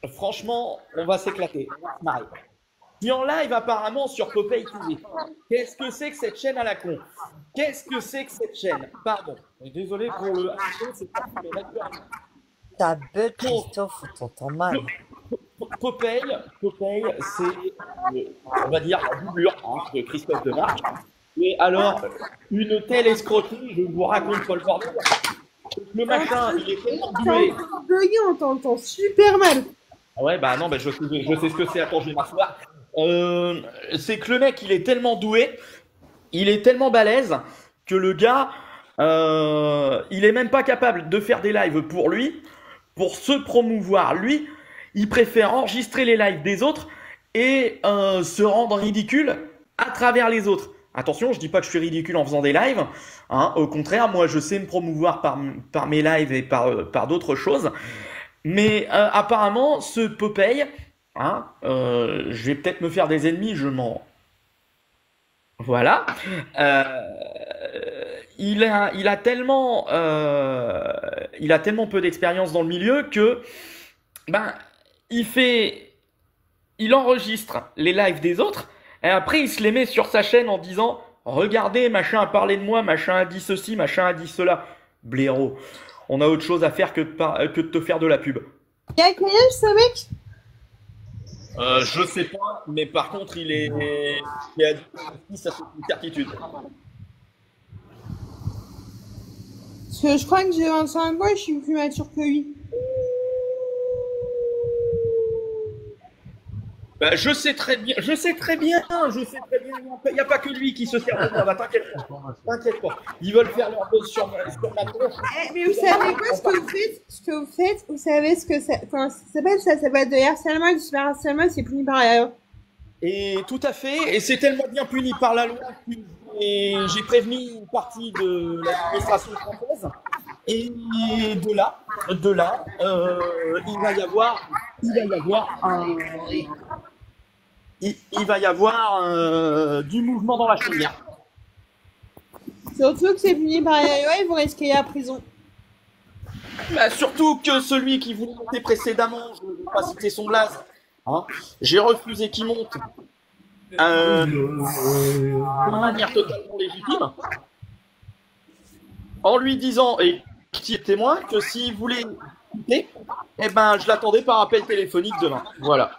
Franchement, on va s'éclater. On va se marrer. Qui en live apparemment sur Popeye TV. Qu'est-ce que c'est que cette chaîne à la con? Qu'est-ce que c'est que cette chaîne? Pardon. Désolé pour le c'est pas mais d'accord. Ta bug, Bon, Christophe, on t'entend mal. Popeye, c'est, on va dire, la doublure de Christophe Demarche. Et alors, une telle escroquerie, je ne vous raconte pas le bordel. Le machin, il est tellement T'es en doué. train de bugger, on t'entend super mal. Ah ouais, bah non, bah je sais ce que c'est. Attends, je vais m'asseoir. C'est que le mec, il est tellement doué, il est tellement balèze que le gars, il est même pas capable de faire des lives pour lui, pour se promouvoir lui. Il préfère enregistrer les lives des autres et se rendre ridicule à travers les autres. Attention, je dis pas que je suis ridicule en faisant des lives. Hein, au contraire, moi, je sais me promouvoir par mes lives et par d'autres choses. Mais apparemment, ce Popeye, hein, je vais peut-être me faire des ennemis, je m'en... Voilà. Il a tellement peu d'expérience dans le milieu que, ben, il fait, il enregistre les lives des autres et après il se les met sur sa chaîne en disant, regardez, machin a parlé de moi, machin a dit ceci, machin a dit cela. Blaireau, on a autre chose à faire que de te faire de la pub. Il a quel âge ce mec? Je sais pas, mais par contre, il a dit ça c'est une certitude. Parce que je crois que j'ai 25 ans et je suis plus mature que lui. Bah, je sais très bien, je sais très bien, je sais très bien. Il n'y a pas que lui qui se sert de moi. Bah, t'inquiète pas, t'inquiète pas. Ils veulent faire leur buzz sur ma tronche. Mais vous savez quoi ce que vous faites? Ce que vous faites, vous savez ce que ça... Comment ça s'appelle? Ça s'appelle de harcèlement et du cyberharcèlement, c'est puni par la loi. Et tout à fait, et c'est tellement bien puni par la loi que j'ai prévenu une partie de l'administration française. Et de là, il va y avoir du mouvement dans la chaumière. Surtout que c'est puni par la loi, ils vont risquer la prison. Bah, surtout que celui qui voulait monter précédemment, je ne vais pas citer son blaze, hein, j'ai refusé qu'il monte de manière totalement légitime, en lui disant, et qui est témoin, que s'il voulait quitter, eh ben, je l'attendais par appel téléphonique demain. Voilà.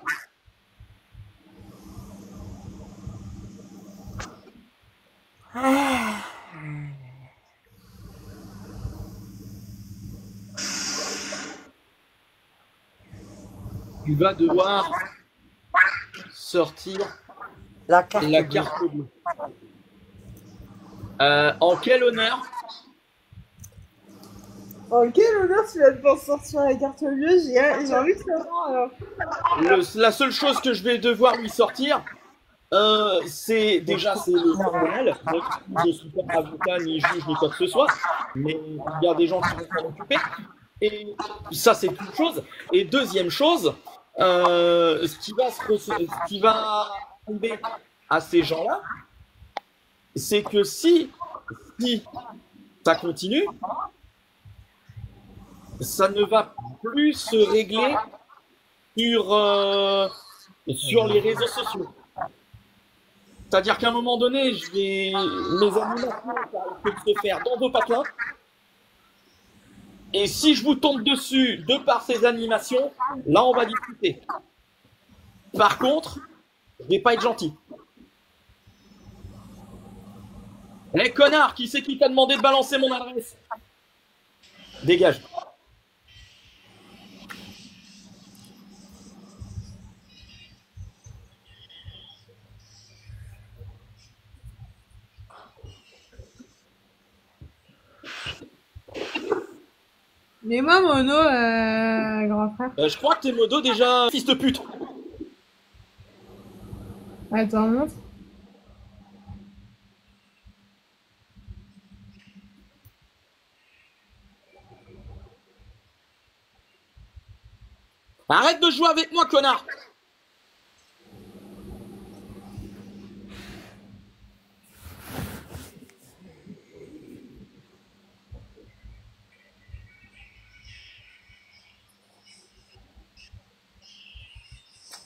Tu vas devoir sortir La carte la bleue. carte bleue. En quel honneur? Oh, quel honneur tu vas devoir sortir la carte bleue, j'ai envie de savoir alors. La seule chose que je vais devoir lui sortir, c'est déjà c'est le personnel. Donc, je ne suis pas avocat, ni juge, ni quoi que ce soit, mais il y a des gens qui vont s'en occuper. Et ça, c'est une chose. Et deuxième chose, ce qui va arriver à ces gens-là, c'est que si ça continue, ça ne va plus se régler sur les réseaux sociaux. C'est-à-dire qu'à un moment donné, mes animations peuvent se faire dans vos patelins. Et si je vous tombe dessus de par ces animations, là on va discuter. Par contre, je vais pas être gentil. Eh connard, qui c'est qui t'a demandé de balancer mon adresse? Dégage. Mais moi, Mono, grand frère. Je crois que t'es modo déjà, fils de pute. Attends, montre. Arrête de jouer avec moi, connard.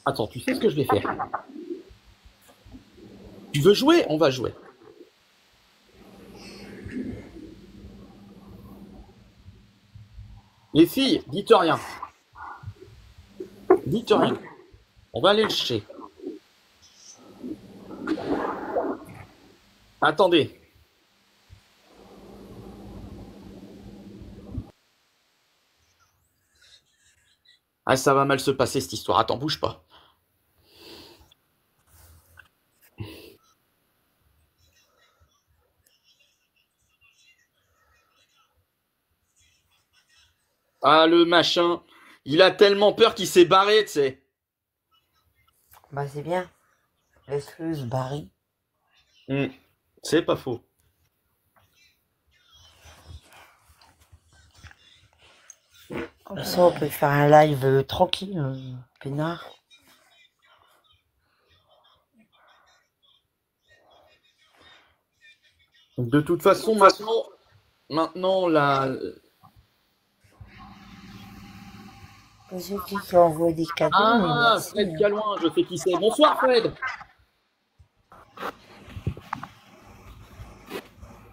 Attends, tu sais ce que je vais faire? Tu veux jouer? On va jouer. Les filles, dites rien. Dites rien. On va aller le chercher. Attendez. Ah, ça va mal se passer cette histoire. Attends, bouge pas. Ah, le machin. Il a tellement peur qu'il s'est barré, tu sais. Bah, c'est bien. Laisse-le se barrer. C'est pas faux. Comme ça, on peut faire un live tranquille, peinard. De toute façon, maintenant, la... C'est qui envoie des cadeaux. mais Ah, merci, Fred hein. Galouin, je sais qui c'est. Bonsoir, Fred.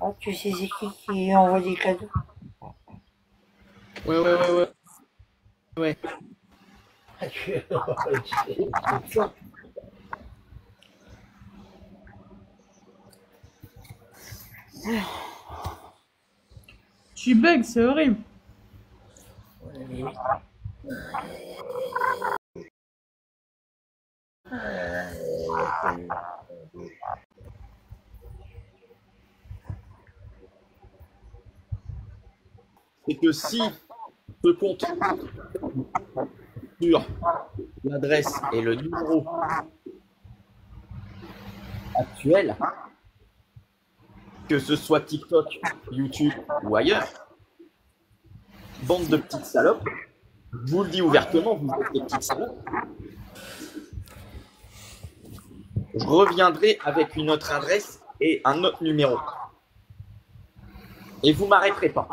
Ah, tu sais c'est qui envoie des cadeaux? Ouais. Ouais. Tu bugs, c'est horrible. C'est que si ce compte sur l'adresse et le numéro actuel, que ce soit TikTok, YouTube ou ailleurs, bande de petites salopes, je vous le dis ouvertement, vous êtes des petites salopes, je reviendrai avec une autre adresse et un autre numéro. Et vous m'arrêterez pas.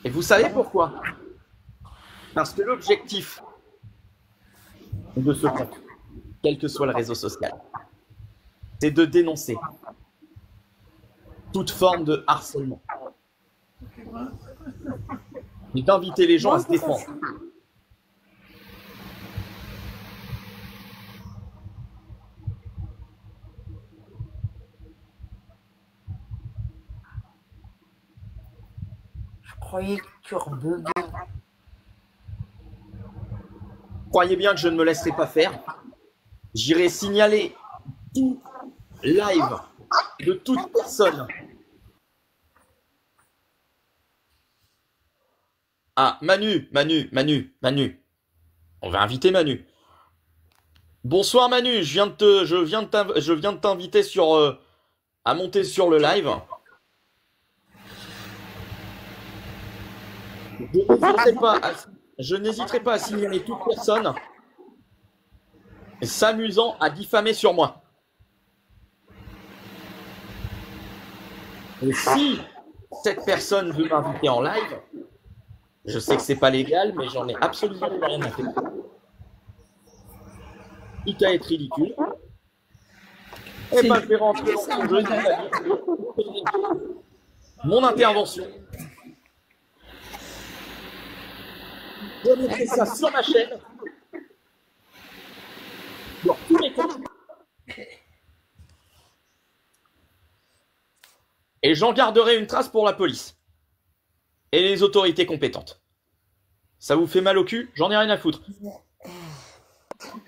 Et vous savez pourquoi? Parce que l'objectif de ce compte, quel que soit le réseau social, c'est de dénoncer toute forme de harcèlement. Et d'inviter les gens à se défendre. Je croyais que tu rebuguais. Croyez bien que je ne me laisserai pas faire. J'irai signaler tout live de toute personne. Ah, Manu. On va inviter Manu. Bonsoir Manu, je viens de t'inviter sur à monter sur le live. Je n'hésiterai pas à signaler toute personne s'amusant à diffamer sur moi. Et si cette personne veut m'inviter en live, je sais que c'est pas légal, mais j'en ai absolument rien à faire. Quitte à être ridicule. Eh ben, je vais rentrer dans le jeu. Mon intervention. Je mettrai ça sur ma chaîne. Sur tous les comptes. Et j'en garderai une trace pour la police. Et les autorités compétentes. Ça vous fait mal au cul? J'en ai rien à foutre.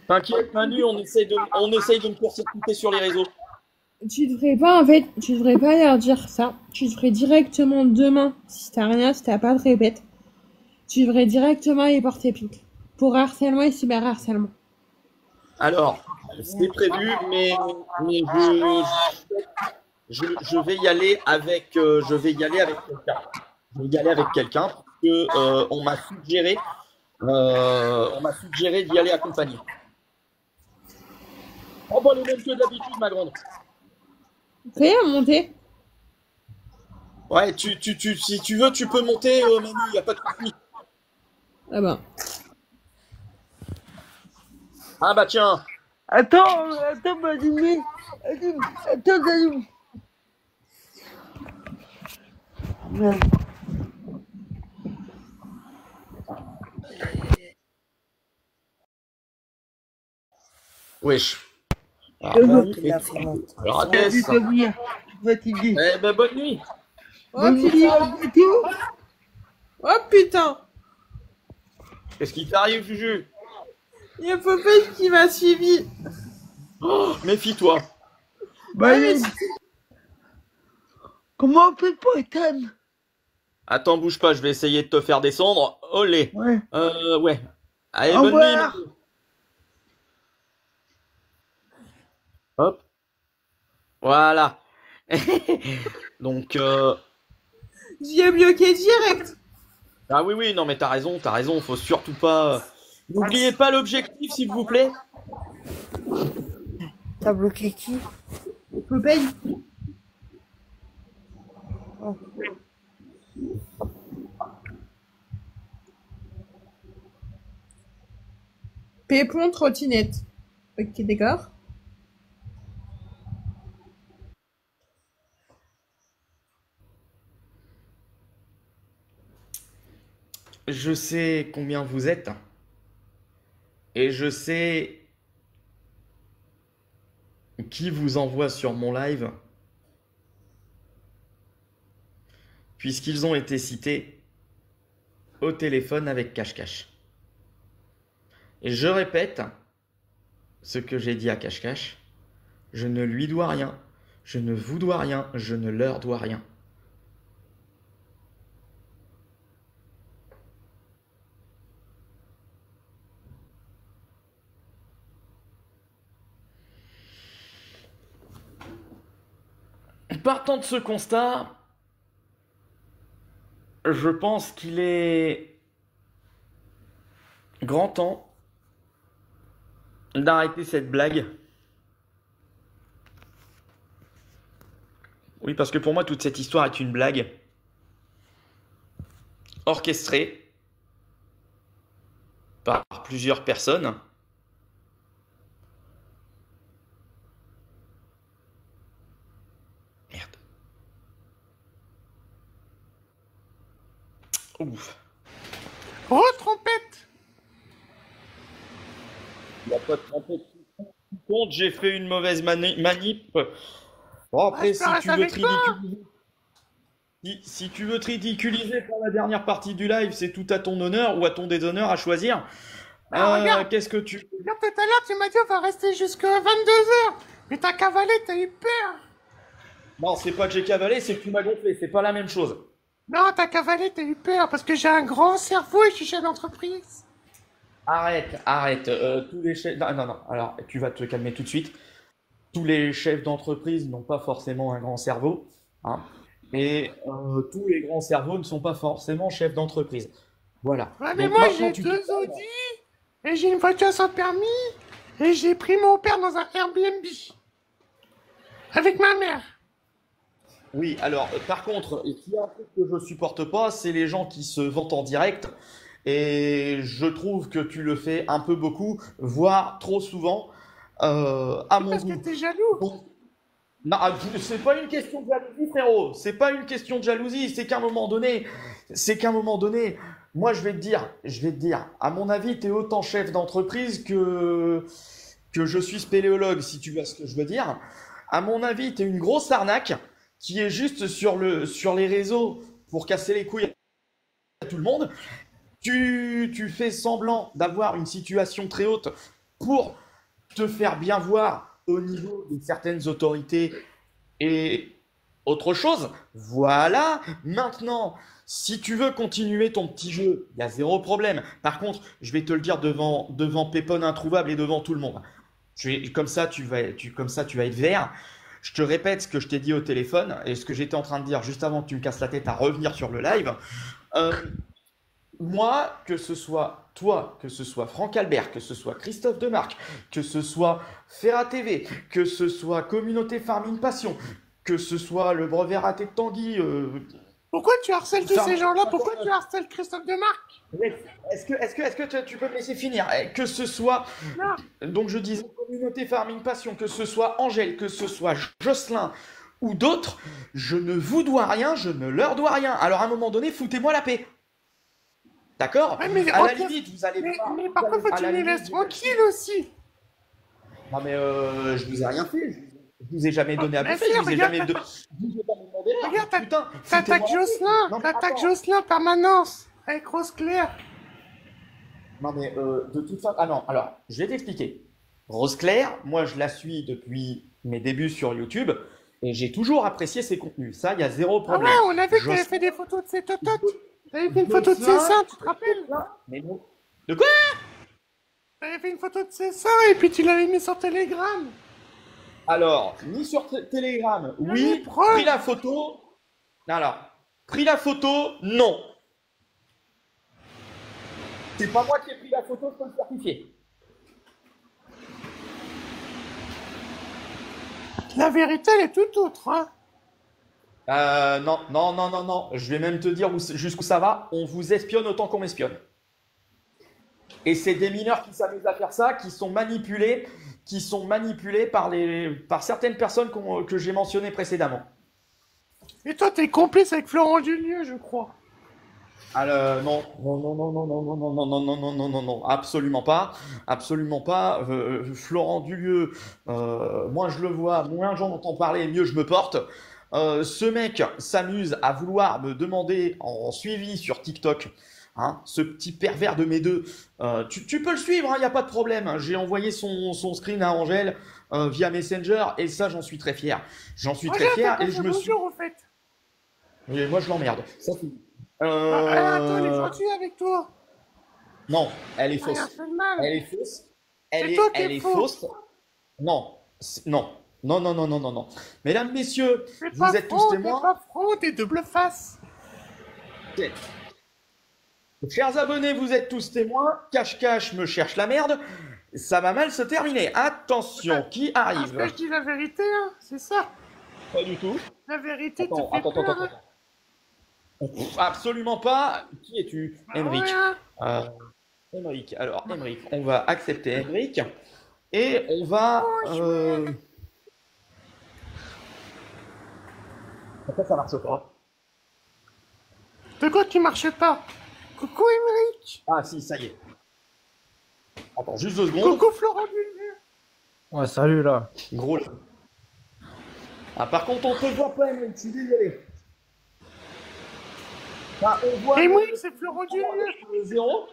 T'inquiète Manu, on essaye de me court-circuiter sur les réseaux. Tu devrais pas leur dire ça. Tu devrais directement demain, si t'as pas de répète, tu devrais directement les porter plainte. Pour harcèlement et cyberharcèlement. Alors, c'est prévu, mais je vais y aller avec quelqu'un. Je vais y aller avec quelqu'un parce que on m'a suggéré d'y aller accompagner. Oh bah le même que d'habitude, ma grande. Fais à monter. Ouais, si tu veux, tu peux monter, Manu, y a pas de souci. Ah bah. Ah bah tiens. Attends, Madimé. Attends, Madimé. Merde. Wesh. Ah, Le bah, mec, oui, il a fait monter. alors, Je Agnès. vais venir. Je suis fatigué. Eh ben, bonne nuit. Oh Bonne nuit, putain. à bientôt. Oh putain. Qu'est-ce qui t'arrive, Juju? Il y a Popeye qui m'a suivi. Oh, méfie-toi. Bah, mais comment on fait pour éteindre? Attends, bouge pas, je vais essayer de te faire descendre. Olé. Ouais. Ouais. Allez, Au bonne nuit. revoir. Manu. Hop. Voilà. Donc, j'y ai bloqué direct. ah oui, oui, non, mais t'as raison, faut surtout pas. N'oubliez pas l'objectif, s'il vous plaît. T'as bloqué qui? Popeye. Oh. Pépon trottinette. Ok, d'accord. Je sais combien vous êtes et je sais qui vous envoie sur mon live puisqu'ils ont été cités au téléphone avec Cache-Cache. Et je répète ce que j'ai dit à Cache-Cache. Je ne lui dois rien, je ne vous dois rien, je ne leur dois rien. Partant de ce constat, je pense qu'il est grand temps d'arrêter cette blague. Oui, parce que pour moi, toute cette histoire est une blague orchestrée par plusieurs personnes. Merde. Ouf. Oh, trompette! Il n'y a pas de trompette qui compte, j'ai fait une mauvaise manip. Bon, après, je peux rester avec toi. Si tu veux te ridiculiser pour la dernière partie du live, c'est tout à ton honneur ou à ton déshonneur à choisir. Ah, regarde. Qu'est-ce que tu... Regarde, tout à l'heure, tu m'as dit on va rester jusqu'à 22h. Mais t'as cavalé, t'as eu peur. Non, c'est pas que j'ai cavalé, c'est que tu m'as gonflé, c'est pas la même chose. Non, t'as cavalé, t'as eu peur parce que j'ai un grand cerveau et je suis chef d'entreprise. Arrête. Tous les chefs... Non, non, non, alors tu vas te calmer tout de suite. Tous les chefs d'entreprise n'ont pas forcément un grand cerveau, hein. Et tous les grands cerveaux ne sont pas forcément chefs d'entreprise. Voilà. Ouais, mais Donc moi maintenant, j'ai tu deux te calmes. Audi et j'ai une voiture sans permis et j'ai pris mon père dans un Airbnb. Avec ma mère. Oui, alors par contre, il y a un truc que je supporte pas, c'est les gens qui se vantent en direct. Et je trouve que tu le fais un peu beaucoup, voire trop souvent, à mon Parce que goût. t'es jaloux. Bon, non, c'est pas une question de jalousie, frérot. C'est pas une question de jalousie. C'est qu'à un moment donné, moi, je vais te dire, à mon avis, t'es autant chef d'entreprise que je suis spéléologue, si tu vois ce que je veux dire. À mon avis, t'es une grosse arnaque qui est juste sur les réseaux pour casser les couilles à tout le monde. Tu fais semblant d'avoir une situation très haute pour te faire bien voir au niveau de certaines autorités et autre chose. Voilà. Maintenant, si tu veux continuer ton petit jeu, il y a zéro problème. Par contre, je vais te le dire devant Pépone Introuvable et devant tout le monde. Comme ça, comme ça, tu vas être vert. Je te répète ce que je t'ai dit au téléphone et ce que j'étais en train de dire juste avant que tu me casses la tête à revenir sur le live. Euh, Moi, que ce soit toi, que ce soit Franck Albert, que ce soit Christophe Demarque, que ce soit Ferra TV, que ce soit Communauté Farming Passion, que ce soit le brevet raté de Tanguy, Pourquoi tu harcèles tous Ça- ces gens-là? Pourquoi tu harcèles Christophe Demarque? Est-ce que tu peux me laisser finir? Que ce soit, Non. donc je disais, communauté Farming Passion, que ce soit Angèle, que ce soit Jocelyn ou d'autres, je ne vous dois rien, je ne leur dois rien. Alors à un moment donné, foutez-moi la paix. D'accord? Ouais, mais À la ok. limite, vous allez Mais pas. par vous contre, faut allez- que tu à la les laisses limite, tranquilles aussi. Non mais je vous ai rien fait. Je vous ai jamais donné à Mais bouffer. si, Je vous ai regarde, jamais demandé l'air. Regarde, Putain, t'attaques foutez-moi la paix. Jocelyn. Non, mais T'attaques attends. Jocelyn permanence. Avec Rose Claire. Non mais de toute façon, ah non, alors je vais t'expliquer. Rose Claire, moi je la suis depuis mes débuts sur YouTube et j'ai toujours apprécié ses contenus. Ça, il y a zéro Ah problème. ouais, on a vu que Je- t'avais fait des photos de ses tototes. T'avais fait une photo de ses seins, tu te rappelles? Mais non. De quoi? T'avais fait une photo de ses seins et puis tu l'avais mis sur Telegram. Alors, ni sur Telegram, Mais oui. preuve. Pris la photo. Alors, pris la photo, non. C'est pas moi qui ai pris la photo, je peux le certifier. La vérité, elle est tout autre, hein. Non, non, non, non, non. Je vais même te dire jusqu'où ça va. On vous espionne autant qu'on m'espionne. Et c'est des mineurs qui s'amusent à faire ça, qui sont manipulés par certaines personnes que j'ai mentionnées précédemment. Et toi, t'es complice avec Florent Dulieu, je crois. Non, non, non, non, non, non, non, non, non, non, non, non, non, non, non, absolument pas, absolument pas. Florent Dulieu, moins je le vois, moins j'en entends parler, mieux je me porte. Ce mec s'amuse à vouloir me demander en suivi sur TikTok, hein, ce petit pervers de mes deux. Tu peux le suivre, il n'y a pas de problème. J'ai envoyé son screen à Angèle via Messenger et ça, j'en suis très fier. J'en suis très fier et je me suis. Bonjour, au fait. Et moi, je l'emmerde. Ça, c'est. Attends, elle est gentille avec toi. Non, elle est Rien fausse. fait de mal. Elle est fausse. C'est toi qui Elle es est faux. fausse. Non, non, non, non, non, non, non, non. Mesdames, messieurs, T'es vous pas êtes franc, tous t'es témoins. pas franc, t'es double face. Chers abonnés, vous êtes tous témoins. Cache-cache me cherche la merde. Ça va mal se terminer. Attention, qui Parce arrive? que je dis la vérité, hein, c'est ça. Pas du tout. La vérité te Attends, fait attends, peur. attends, attends. Absolument pas. Qui es-tu? Ah Emric. ouais, hein. Emric. Alors, Emric, on va accepter Emric. Et on va. Après, ça marche pas. De quoi qui marche pas? Coucou Émeric. Ah, si, ça y est. Attends, juste 2 secondes. Coucou Florent Dulieu. Ouais, salut là. Gros là. Ah, par contre, on te voit pas, Emric, je suis désolé. Enfin, on voit. Émeric, c'est Florent Dulieu. le 0.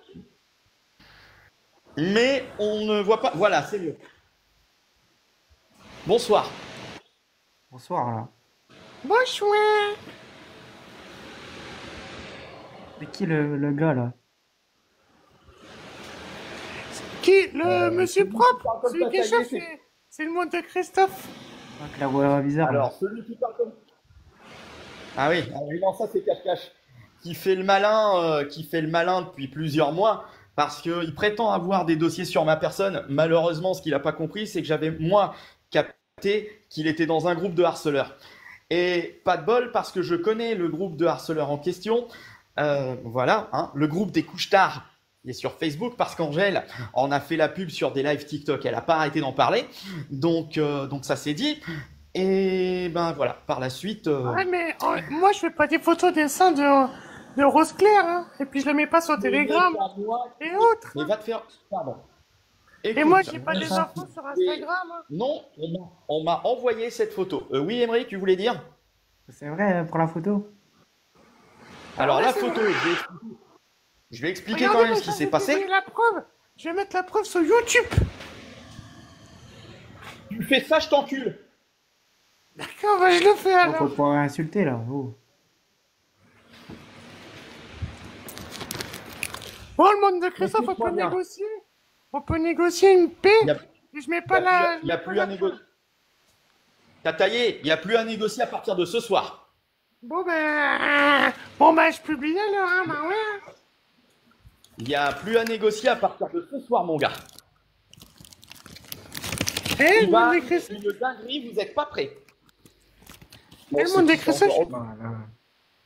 Mais on ne voit pas. Voilà, c'est mieux. Bonsoir. Bonsoir là. Bonsoir. C'est qui le gars là? Qui? Le monsieur propre? parle comme Celui ça, qui est ça y est, chef, c'est le monde de Christophe. Avec la voix bizarre. Alors, celui qui parle comme. Ah oui, non, ça c'est cache-cache. Qui fait le malin depuis plusieurs mois parce qu'il prétend avoir des dossiers sur ma personne. Malheureusement, ce qu'il n'a pas compris, c'est que j'avais, moi, capté qu'il était dans un groupe de harceleurs. Et pas de bol parce que je connais le groupe de harceleurs en question. Voilà, hein, le groupe des couches tard. Il est sur Facebook parce qu'Angèle en a fait la pub sur des lives TikTok. Elle n'a pas arrêté d'en parler. Donc ça s'est dit. Et ben voilà, par la suite. Ouais, mais moi je fais pas des photos des seins de Rose Claire, hein. Et puis je le mets pas sur Telegram et autres. Mais va te faire. Pardon. Et Écoute, moi j'ai pas des infos sur Instagram. Hein. Non, on m'a envoyé cette photo. Oui, Emery, tu voulais dire? C'est vrai pour la photo? Alors ouais, la c'est photo, vrai. je vais expliquer Regardez, quand même mais ce qui ça, s'est je passé. vais la preuve. Je vais mettre la preuve sur YouTube. Tu fais ça, je t'encule. D'accord, bah, je le fais Oh, faut alors. pas insulter là. Oh. Bon, le monde de Christophe, on Écoute-moi peut bien. négocier. On peut négocier une paix. Il y a- Et je mets pas la. Il n'y a plus à négocier. T'as taillé, il n'y a plus à négocier à partir de ce soir. Bon, je publie alors, hein, bah ouais. Il n'y a plus à négocier à partir de ce soir, mon gars. Eh, Il le va monde de Christophe. une dinguerie, vous n'êtes pas prêts. Eh, le monde de Christophe. Voilà.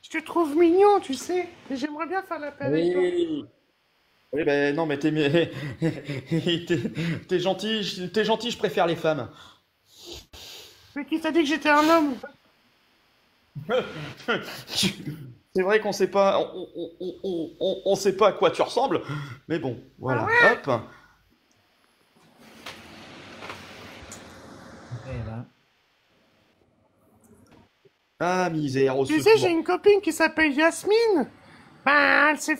Je te trouve mignon, tu sais. Et j'aimerais bien faire la paix avec toi. Oui. Oui, ben non, mais t'es gentil, je préfère les femmes. Mais qui t'a dit que j'étais un homme? C'est vrai qu'on sait pas, on sait pas à quoi tu ressembles, mais bon, voilà, hop. Et là. Ah, misère, au Tu sais, j'ai secours. une copine qui s'appelle Yasmine. Ben, elle s'est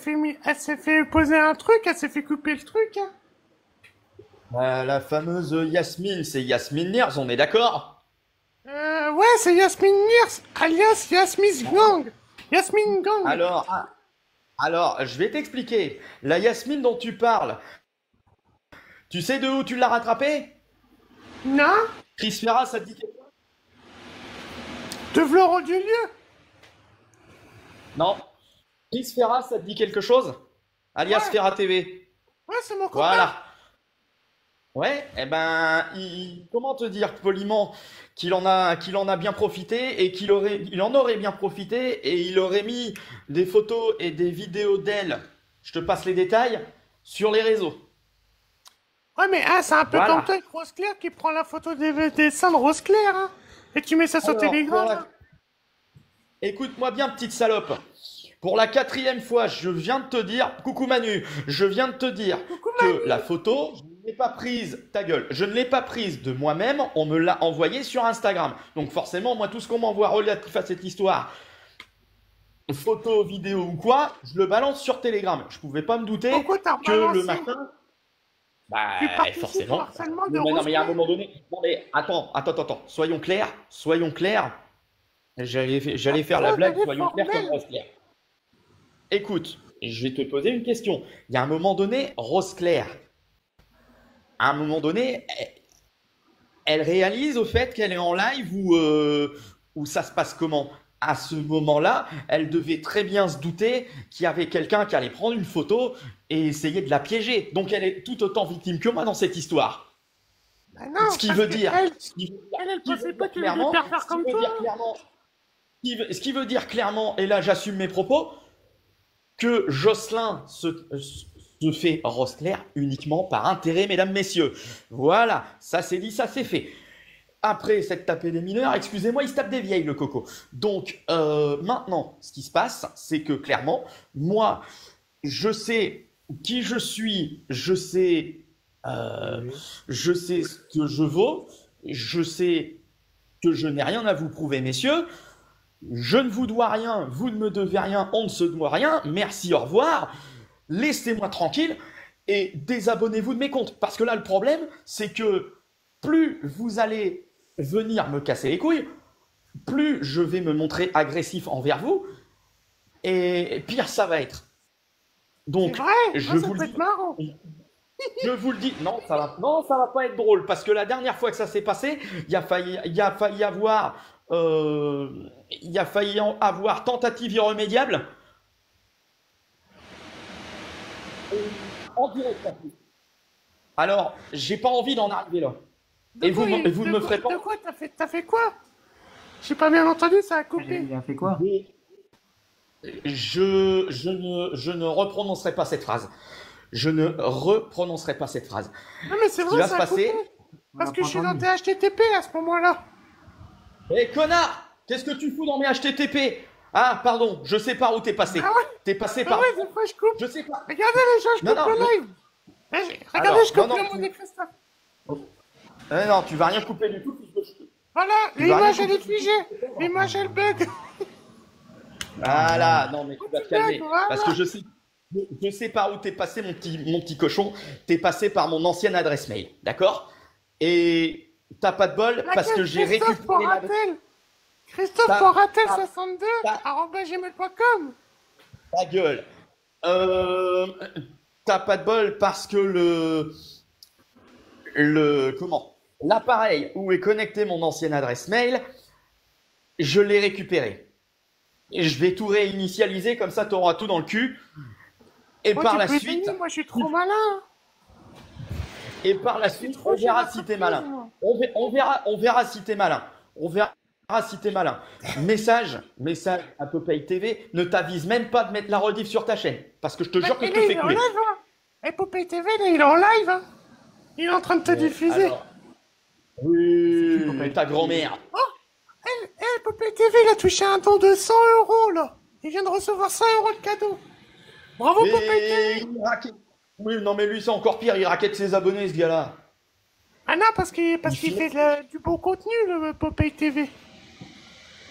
fait poser un truc, elle s'est fait couper le truc, hein. La fameuse Yasmine, c'est Yasmine Niers, on est d'accord? Ouais, c'est Yasmine Niers, alias Yasmine Gang. Yasmine Gang. Alors, je vais t'expliquer. La Yasmine dont tu parles, tu sais de où tu l'as rattrapée? Non? Chris Ferras, ça te dit quelque chose? De Flore du lieu. Non. Chris Ferras, ça te dit quelque chose? Alias Ouais. Ferra TV. Ouais, c'est mon copain. Voilà. Ouais, eh ben, comment te dire poliment qu'il en a bien profité et il en aurait bien profité et il aurait mis des photos et des vidéos d'elle, je te passe les détails, sur les réseaux. Ouais, mais hein, c'est un peu Voilà. comme toi avec Rose Claire qui prend la photo des seins de Rose Claire, hein. Et tu mets ça sur Alors, Telegram. voilà. Hein. Écoute-moi bien, petite salope. Pour la 4e fois, je viens de te dire, coucou Manu, je viens de te dire Coucou, que Manu. la photo, je ne l'ai pas prise, ta gueule, je ne l'ai pas prise de moi-même, on me l'a envoyée sur Instagram. Donc forcément, moi, tout ce qu'on m'envoie relatif à cette histoire, photo, vidéo ou quoi, je le balance sur Telegram. Je pouvais pas me douter Pourquoi t'as que le balancé? matin, bah Tu participes au forcément. harcèlement de Non, mais il y a un Rose moment donné. Non mais attends. Soyons clairs. J'allais faire la Attends, blague. t'as des Soyons clairs comme formels. Rose Claire. Écoute, je vais te poser une question. Il y a un moment donné, Rose Claire, à un moment donné, elle réalise au fait qu'elle est en live ou ça se passe comment? À ce moment-là, elle devait très bien se douter qu'il y avait quelqu'un qui allait prendre une photo et essayer de la piéger. Donc elle est tout autant victime que moi dans cette histoire. Bah non, Ce qui parce veut que dire, elle ce qui pensait veut pas dire qu'il y avait des clairement, pervers ce qui comme veut toi. dire clairement, ce qui veut dire clairement, et là j'assume mes propos, que Jocelyn se fait Rose Claire uniquement par intérêt, mesdames, messieurs. Voilà, ça c'est dit, ça c'est fait. Après s'être tapé des mineurs, excusez-moi, il se tape des vieilles, le coco. Donc, maintenant, ce qui se passe, c'est que clairement, moi, je sais qui je suis, je sais ce que je vaux, je sais que je n'ai rien à vous prouver, messieurs. Je ne vous dois rien, vous ne me devez rien, on ne se doit rien. Merci, au revoir. Laissez-moi tranquille et désabonnez-vous de mes comptes. Parce que là, le problème, c'est que plus vous allez venir me casser les couilles, plus je vais me montrer agressif envers vous, et pire ça va être. C'est Donc, vrai, je ça vous le peut dis, être marrant. je vous le dis, non, ça va pas être drôle, parce que la dernière fois que ça s'est passé, il a failli avoir tentative irrémédiable. En direct, en plus. Alors, j'ai pas envie d'en arriver là. De quoi vous ne me ferez pas. De quoi t'as fait quoi? J'ai pas bien entendu, ça a coupé. Il a fait quoi? Je ne reprononcerai pas cette phrase. Je ne reprononcerai pas cette phrase. Non mais c'est Ce qui vrai, va ça se a passer. coupé. On Parce l'a que pas je suis dans entendu. tes HTTP à ce moment-là. Hé connard! Qu'est-ce que tu fous dans mes HTTP? Ah, pardon, je sais par où t'es passé. Ah ouais? T'es passé Ah par. ouais, des fois je coupe. Je sais pas. Regardez les gens, je Non, coupe non, le mais- live. Regardez, Alors, je coupe non, le non, mot de Christophe. Non, tu vas rien couper du tout. puisque Voilà, Tu vas l'image rien elle est couper. figée. L'image elle bug. Voilà, non, mais tu vas te calmer. Voilà. Parce que je sais par où t'es passé, mon petit cochon. T'es passé par mon ancienne adresse mail, d'accord? Et t'as pas de bol parce que j'ai récupéré l'adresse. Christophe T'as- Poratel t'as- 62 t'as- @gmail.com. Ta gueule. T'as pas de bol parce que l'appareil où est connecté mon ancienne adresse mail, je l'ai récupéré. Et je vais tout réinitialiser, comme ça t'auras tout dans le cul. Et Moi, par tu la peux suite, payer, moi je suis trop malin. on verra si t'es malin. On verra si t'es malin. Ah, si t'es malin. Message à Popeye TV, ne t'avise même pas de mettre la rediff sur ta chaîne. Parce que je te jure que je Et te là, il fais est en couler. live, hein. Et Popeye TV, là, il est en live, hein. Il est en train de te diffuser. Alors, oui, Popeye ta TV? grand-mère. Popeye TV, il a touché un don de 100 euros, là. Il vient de recevoir 100 euros de cadeau. Bravo, Popeye TV. Et il raquette. Oui, non, mais lui, c'est encore pire. Il raquette ses abonnés, ce gars-là. Ah non, parce qu'il fait du bon contenu, le Popeye TV.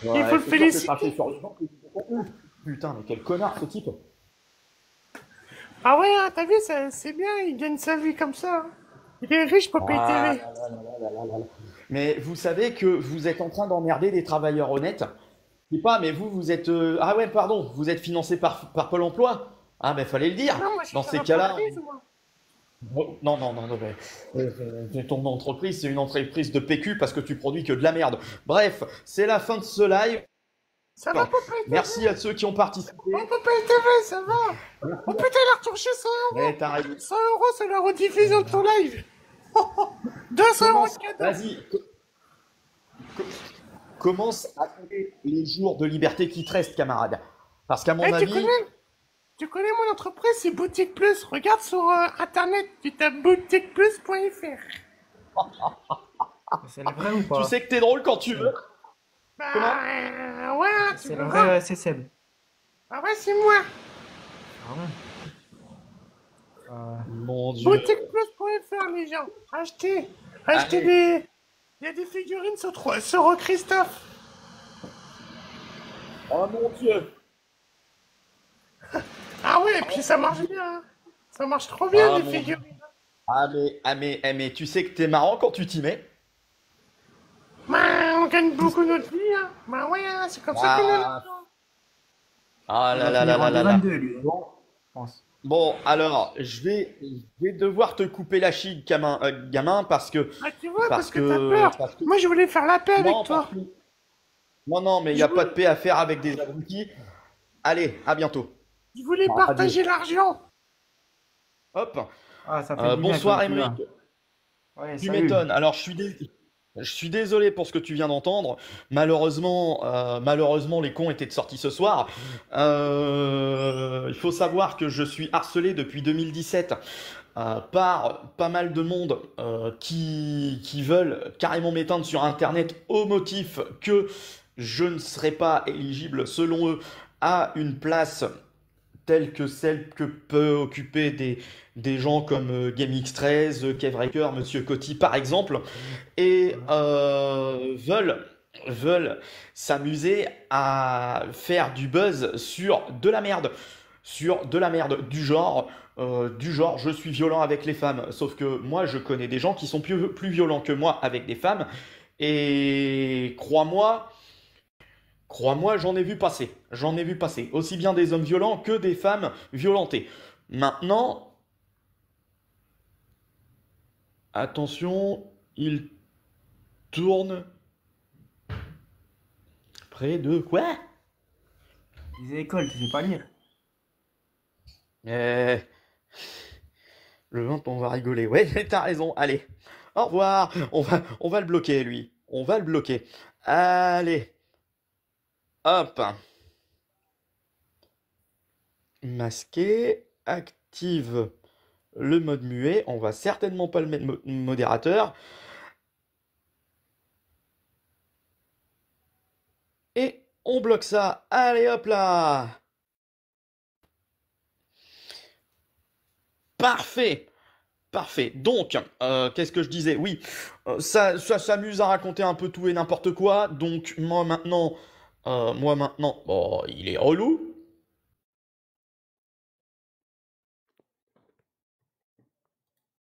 Il faut le féliciter. Putain, mais quel connard, ce type. Ah ouais, hein, t'as vu, c'est bien, il gagne sa vie comme ça. Hein. Il est riche, Popeye TV. Mais vous savez que vous êtes en train d'emmerder des travailleurs honnêtes. Je sais pas, mais vous êtes... Ah ouais, pardon, vous êtes financé par Pôle emploi. Ah, mais fallait le dire. Non, moi, je suis Dans sur ces la cas-là... entreprise, moi. Oh, non, mais ton entreprise, c'est une entreprise de PQ parce que tu produis que de la merde. Bref, c'est la fin de ce live. Ça va, Popeye TV? Merci à ceux qui ont participé. Oh, Popeye TV, ça va. Oh putain, il a retouché 100 euros. Ouais, t'as raison. 100 euros, c'est la rediffusion de ton live. 200 euros de cadeau. Vas-y, commence à compter les jours de liberté qui te restent, camarade. Parce qu'à mon Eh, avis... tu connais mon entreprise, c'est Boutique Plus. Regarde sur internet, tu tapes boutiqueplus.fr. C'est le vrai ou pas? Tu sais que t'es drôle quand tu veux. Bah, Comment ouais, tu C'est peux le voir. vrai CSM. Ah ouais, c'est moi. Ah ouais. Mon Dieu. Boutiqueplus.fr, les gens. Achetez des... Il y a des figurines sur Christophe. Oh mon Dieu. Ah ouais, et puis ça marche bien. Hein. Ça marche trop bien, Ah, les mon figurines. Mais tu sais que t'es marrant quand tu t'y mets. Bah, on gagne beaucoup notre vie. Hein. Bah ouais, hein, c'est comme ça qu'on a l'argent. Ah là Il là va là finir là en là là. 22, lui. Je pense. Bon, alors, je vais devoir te couper la chic, gamin, parce que... Ah, tu vois, parce que que- t'as peur. parce que- Moi, je voulais faire la paix avec Non, toi. parce que- non, mais il n'y a pas de paix à faire avec des abrutis. Allez, à bientôt. Je voulais Ah, partager l'argent. Hop. Ah, ça fait du bien Bonsoir, quand tu Émeric. vas. Ouais, Tu salut. m'étonnes. Alors, je suis désolé pour ce que tu viens d'entendre. Malheureusement, les cons étaient de sortie ce soir. Il faut savoir que je suis harcelé depuis 2017 par pas mal de monde qui veulent carrément m'éteindre sur Internet au motif que je ne serai pas éligible, selon eux, à une place telle que celle que peut occuper des gens comme GameX13, Kevraker, Monsieur Coty par exemple, et veulent s'amuser à faire du buzz sur de la merde. Sur de la merde, du genre je suis violent avec les femmes. Sauf que moi je connais des gens qui sont plus violents que moi avec des femmes, et crois-moi, j'en ai vu passer. J'en ai vu passer. Aussi bien des hommes violents que des femmes violentées. Maintenant, attention, il tourne près de quoi? Les écoles, tu sais pas lire. Le 20, on va rigoler. Ouais, t'as raison. Allez, au revoir. On va le bloquer, lui. On va le bloquer. Allez. Hop. Masquer. Active le mode muet. On va certainement pas le mettre modérateur. Et on bloque ça. Allez, hop là. Parfait. Parfait. Donc, qu'est-ce que je disais? Oui, ça s'amuse à raconter un peu tout et n'importe quoi. Donc, moi maintenant, bon, il est relou.